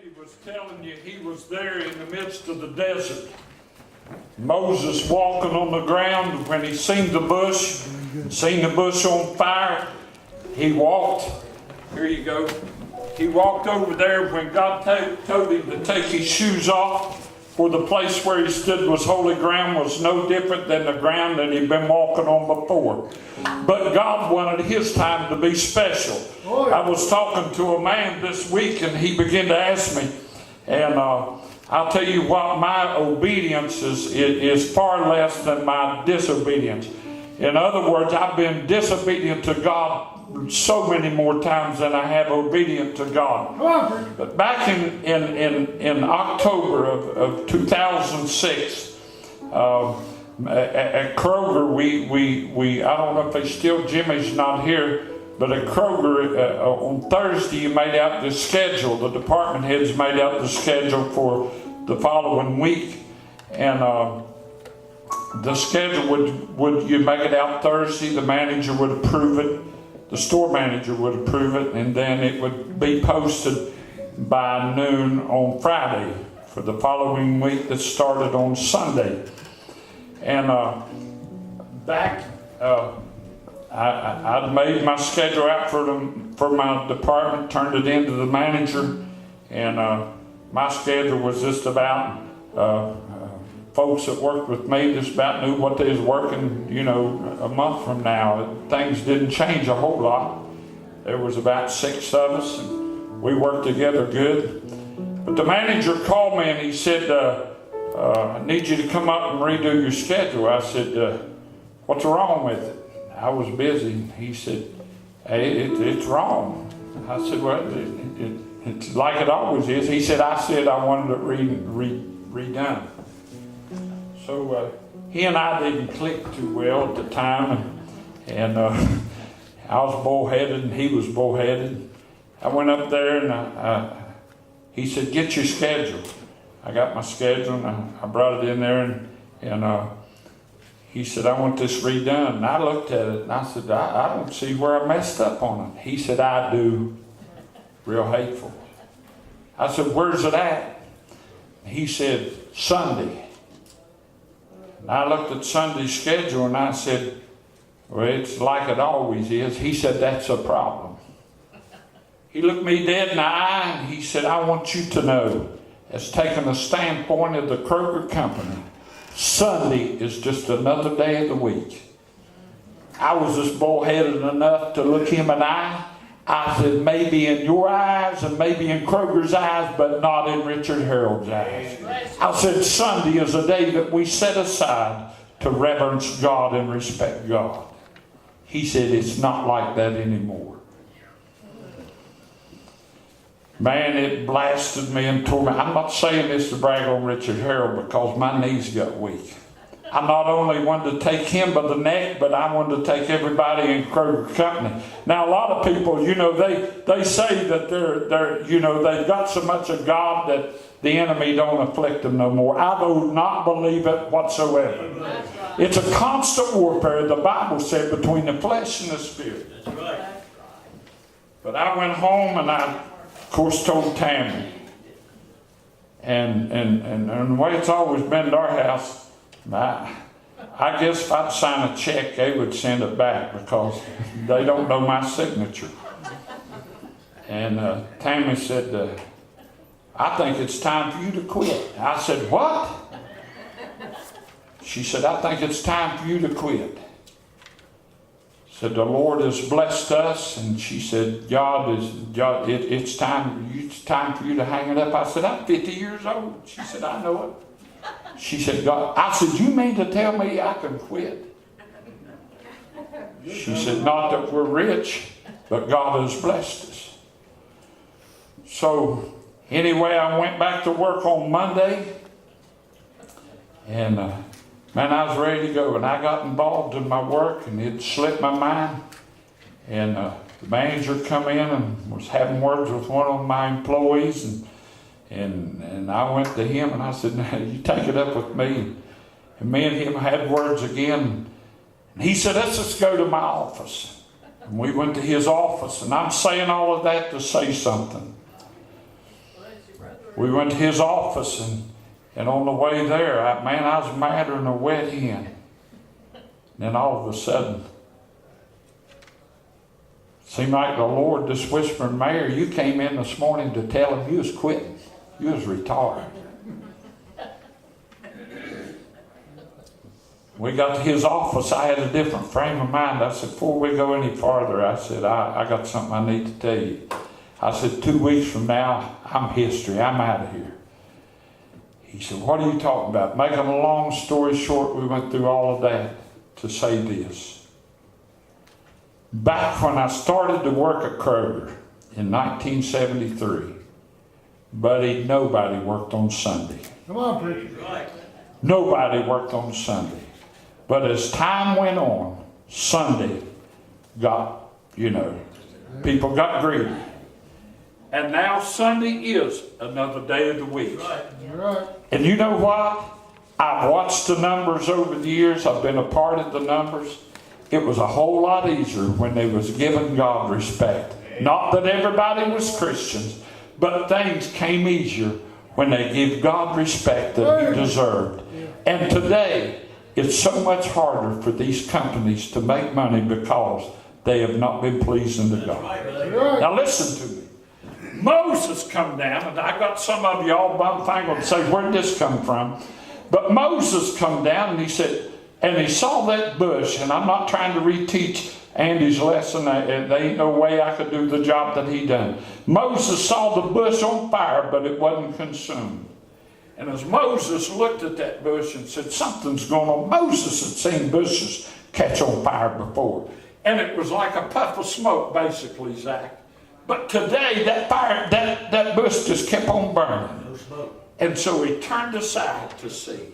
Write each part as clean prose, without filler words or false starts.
Randy was telling you, he was there in the midst of the desert. Moses walking on the ground, when he seen the bush on fire, he walked, here you go, he walked over there when God told him to take his shoes off, for the place where he stood was holy ground, was no different than the ground that he'd been walking on before. But God wanted his time to be special. I was talking to a man this week, and he began to ask me, and I'll tell you what, my obedience is far less than my disobedience. In other words, I've been disobedient to God so many more times than I have obedient to God. But back in October of 2006, at Kroger, we I don't know if they still, Jimmy's not here, but at Kroger on Thursday you made out the schedule. The department heads made out the schedule for the following week, and the schedule would you make it out Thursday, the manager would approve it. The store manager would approve it, and then it would be posted by noon on Friday for the following week that started on Sunday. And I'd made my schedule out for my department, turned it into the manager, and my schedule was just about folks that worked with me just about knew what they was working, a month from now. Things didn't change a whole lot. There was about 6 of us, and we worked together good. But the manager called me and he said, I need you to come up and redo your schedule. I said, what's wrong with it? I was busy. He said, hey, it's wrong. I said, well, it's like it always is. He said, I wanted it redone. So he and I didn't click too well at the time, and I was bullheaded and he was bullheaded. I went up there and he said, get your schedule. I got my schedule and I brought it in there, and he said, I want this redone. And I looked at it and I said, I don't see where I messed up on it. He said, I do. Real hateful. I said, where's it at? He said, Sunday. And I looked at Sunday's schedule and I said, well, it's like it always is. He said, that's a problem. He looked me dead in the eye and he said, I want you to know, as taking a standpoint of the Kroger company, Sunday is just another day of the week. I was just bullheaded enough to look him in the eye. I said, maybe in your eyes and maybe in Kroger's eyes, but not in Richard Harold's eyes. I said, Sunday is a day that we set aside to reverence God and respect God. He said, it's not like that anymore. Man, it blasted me and tore me. I'm not saying this to brag on Richard Harold because my knees got weak. I not only wanted to take him by the neck, but I wanted to take everybody in Kroger Company. Now, a lot of people, they say that they've got so much of God that the enemy don't afflict them no more. I do not believe it whatsoever. It's a constant warfare, the Bible said, between the flesh and the spirit. That's right. But I went home and I, of course, told Tammy. And the way it's always been at our house, I guess if I'd sign a check, they would send it back because they don't know my signature. And Tammy said, I think it's time for you to quit. I said, what? She said, I think it's time for you to quit. Said, the Lord has blessed us, and she said, it's time for you to hang it up. I said, I'm 50 years old. She said, I know it. She said, God. I said, you mean to tell me I can quit? She said, not that we're rich, but God has blessed us. So anyway, I went back to work on Monday, and man, I was ready to go, and I got involved in my work, and it slipped my mind. And the manager come in and was having words with one of my employees, and I went to him and I said, now you take it up with me. And me and him had words again. And he said, let's just go to my office. And we went to his office, and I'm saying all of that to say something. We went to his office, and on the way there, I was madder than a wet hen. Then all of a sudden, seemed like the Lord just whispered, Mayor, you came in this morning to tell him you was quitting. You was retired. We got to his office. I had a different frame of mind. I said, before we go any farther, I said, I got something I need to tell you. I said, 2 weeks from now, I'm history. I'm out of here. He said, what are you talking about? Making a long story short, we went through all of that to say this. Back when I started to work at Kroger in 1973, buddy, nobody worked on Sunday. Come on, preacher. Nobody worked on Sunday. But as time went on, Sunday got, people got greedy. And now Sunday is another day of the week. Right. And you know what? I've watched the numbers over the years. I've been a part of the numbers. It was a whole lot easier when they was giving God respect. Not that everybody was Christians, but things came easier when they give God respect that He deserved. And today, it's so much harder for these companies to make money because they have not been pleasing to God. Now listen to me. Moses come down, and I got some of you all bumfangled and say, where did this come from? But Moses come down, and he said, and he saw that bush, and I'm not trying to reteach Andy's lesson. There ain't no way I could do the job that he done. Moses saw the bush on fire, but it wasn't consumed. And as Moses looked at that bush and said, something's going on. Moses had seen bushes catch on fire before. And it was like a puff of smoke, basically, Zach. But today, that fire, that bush just kept on burning. And so he turned aside to see.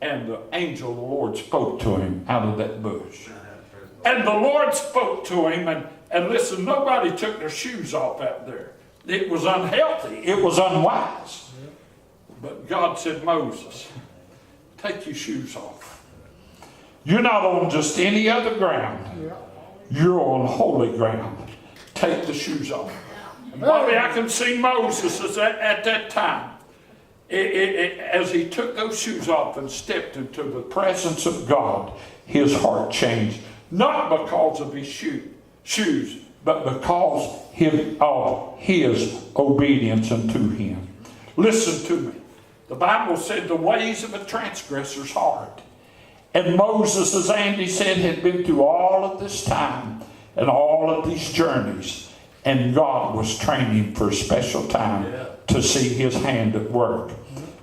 And the angel of the Lord spoke to him out of that bush. And the Lord spoke to him, and listen, nobody took their shoes off out there. It was unhealthy. It was unwise. But God said, Moses, take your shoes off. You're not on just any other ground. You're on holy ground. Take the shoes off. And Bobby, I can see Moses at that time. As he took those shoes off and stepped into the presence of God, his heart changed. Not because of his shoes, but because of his obedience unto him. Listen to me. The Bible said the ways of a transgressor is hard. And Moses, as Andy said, had been through all of this time and all of these journeys. And God was training him for a special time to see his hand at work.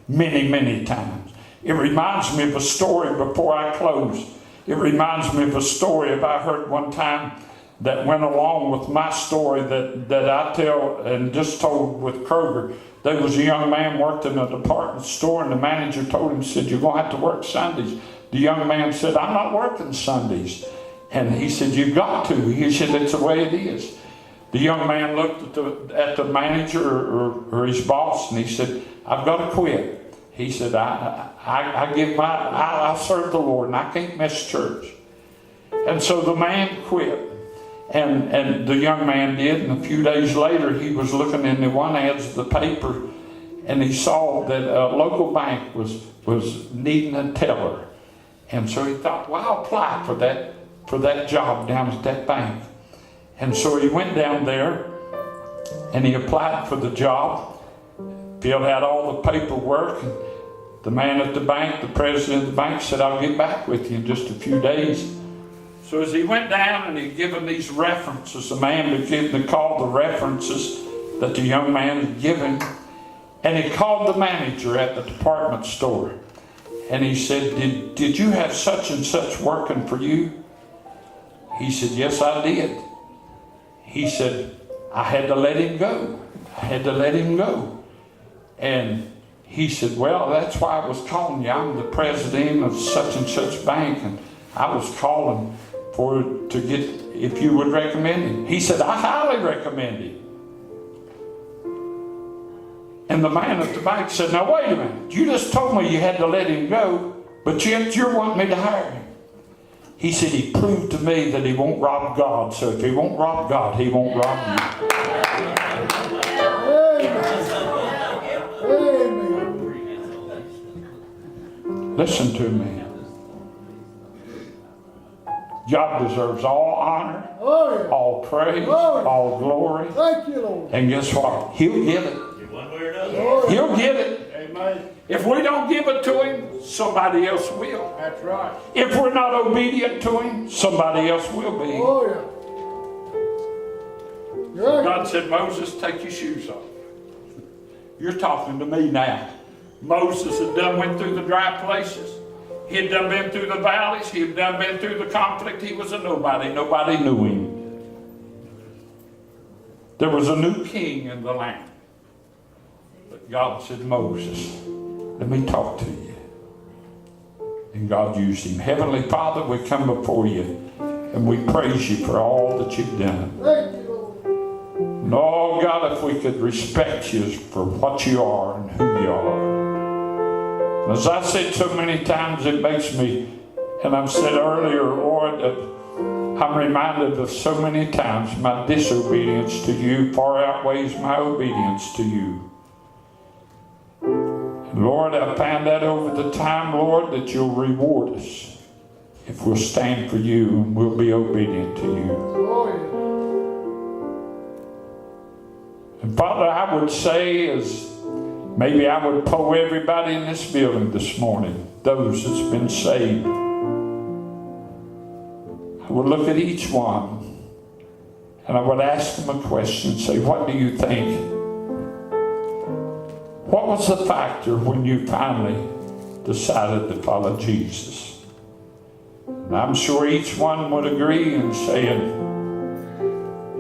Many, many times. It reminds me of a story before I close. It reminds me of a story I heard one time that went along with my story that I tell and just told with Kroger. There was a young man worked in a department store, and the manager told him, said, you're going to have to work Sundays. The young man said, I'm not working Sundays. And he said, you've got to. He said, it's the way it is. The young man looked at the manager or his boss, and he said, I've got to quit. He said, I serve the Lord, and I can't miss church. And so the man quit. And the young man did, and a few days later he was looking in the one ads of the paper, and he saw that a local bank was needing a teller. And so he thought, well, I'll apply for that job down at that bank. And so he went down there and he applied for the job, filled out all the paperwork, and the man at the bank, the president of the bank, said, I'll get back with you in just a few days. So as he went down and he'd given these references, the man began to call the references that the young man had given, and he called the manager at the department store. And he said, did you have such and such working for you? He said, yes, I did. He said, I had to let him go. I had to let him go. And he said, well, that's why I was calling you. I'm the president of such and such bank, and I was calling to get if you would recommend him. He said, I highly recommend him. And the man at the bank said, now wait a minute. You just told me you had to let him go, but yet you're wanting me to hire him. He said, he proved to me that he won't rob God. So if he won't rob God, he won't rob you. Listen to me. God deserves all honor, all praise, all glory. Thank you, Lord. And guess what? He'll get it. One way or another. He'll get it. Amen. If we don't give it to Him, somebody else will. That's right. If we're not obedient to Him, somebody else will be. Oh, yeah. You're right. God said, Moses, take your shoes off. You're talking to me now. Moses had done went through the dry places. He had done been through the valleys. He had done been through the conflict. He was a nobody. Nobody knew him. There was a new king in the land. But God said, Moses, let me talk to you. And God used him. Heavenly Father, we come before you and we praise you for all that you've done. Thank you, Lord. And oh God, if we could respect you for what you are and who you are. As I said so many times, it makes me, and I've said earlier, Lord, that I'm reminded of so many times my disobedience to you far outweighs my obedience to you. And Lord, I found that over the time, Lord, that you'll reward us if we'll stand for you and we'll be obedient to you. Oh, yeah. And Father, I would say as maybe I would poll everybody in this building this morning, those that's been saved. I would look at each one and I would ask them a question, say, what do you think? What was the factor when you finally decided to follow Jesus? And I'm sure each one would agree in saying,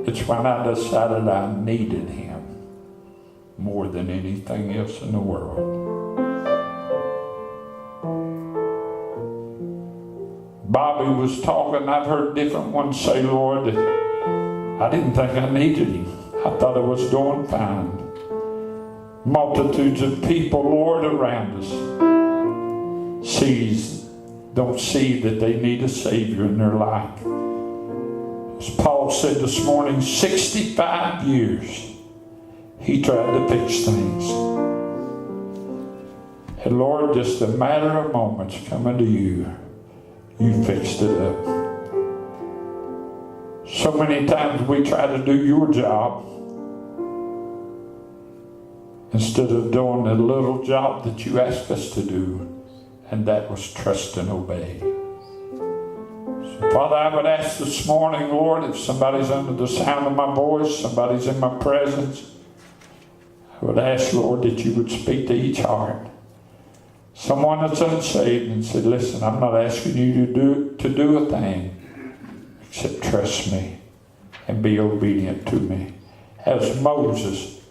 it's when I decided I needed Him more than anything else in the world. Bobby was talking, I've heard different ones say, Lord, that I didn't think I needed Him. I thought I was doing fine. Multitudes of people, Lord, around us don't see that they need a Savior in their life. As Paul said this morning, 65 years he tried to fix things. And Lord, just a matter of moments coming to you, you fixed it up. So many times we try to do your job instead of doing the little job that you asked us to do, and that was trust and obey. So Father, I would ask this morning, Lord, if somebody's under the sound of my voice, somebody's in my presence, I would ask, Lord, that you would speak to each heart. Someone that's unsaved and said, listen, I'm not asking you to do a thing except trust me and be obedient to me. As Moses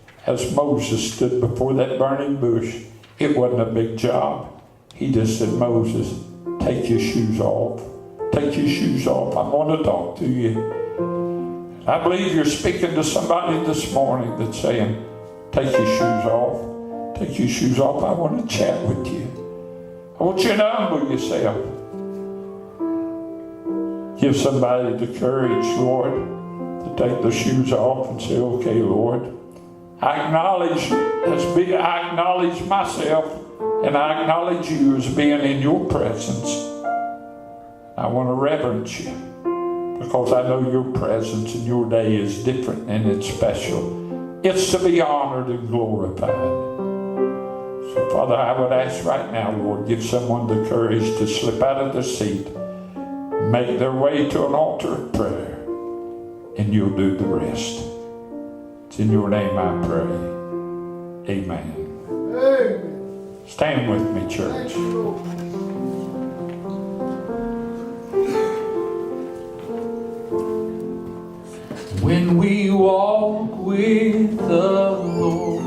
stood before that burning bush, it wasn't a big job. He just said, Moses, take your shoes off. Take your shoes off. I want to talk to you. I believe you're speaking to somebody this morning that's saying, take your shoes off. Take your shoes off. I want to chat with you. I want you to humble yourself. Give somebody the courage, Lord, to take their shoes off and say, okay, Lord, I acknowledge myself and I acknowledge you as being in your presence. I want to reverence you because I know your presence in your day is different and it's special. It's to be honored and glorified. So, Father, I would ask right now, Lord, give someone the courage to slip out of their seat, make their way to an altar of prayer, and you'll do the rest. It's in your name I pray. Amen. Amen. Stand with me, church. When we walk with the Lord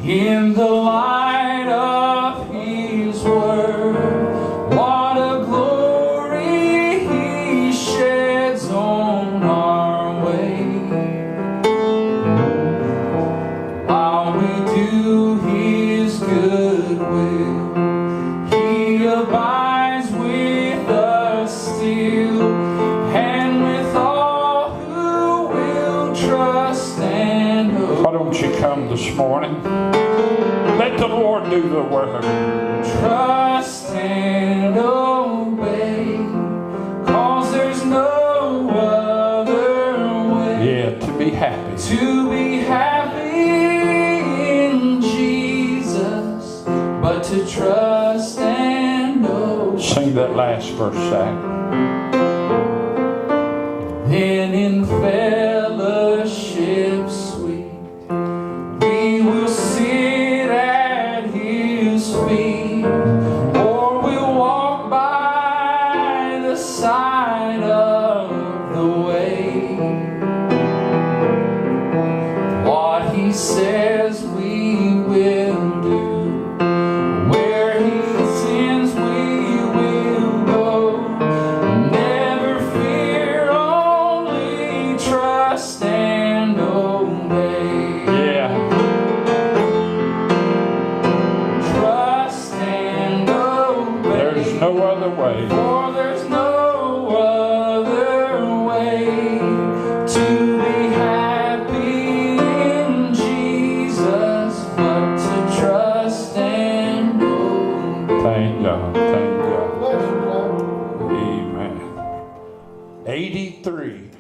in the light of His word, what a glory He sheds on our way. While we do His good will, He abides with us still, and with all who will trust and hope. Why don't you come this morning? Let the Lord do the work. Trust and obey, 'cause there's no other way. Yeah, to be happy. To be happy in Jesus, but to trust and obey. Sing that last verse, Zach. Then in fellowship sweet, we will sit at His feet, or we'll walk by the side of the way. What He says we will do, where He sends we will go. Never fear, only trust and obey. Yeah. Trust and obey. There's no other way. For there's no other way to be happy in Jesus, but to trust and obey. Thank God. Thank God. Bless you, Lord. Amen. 83.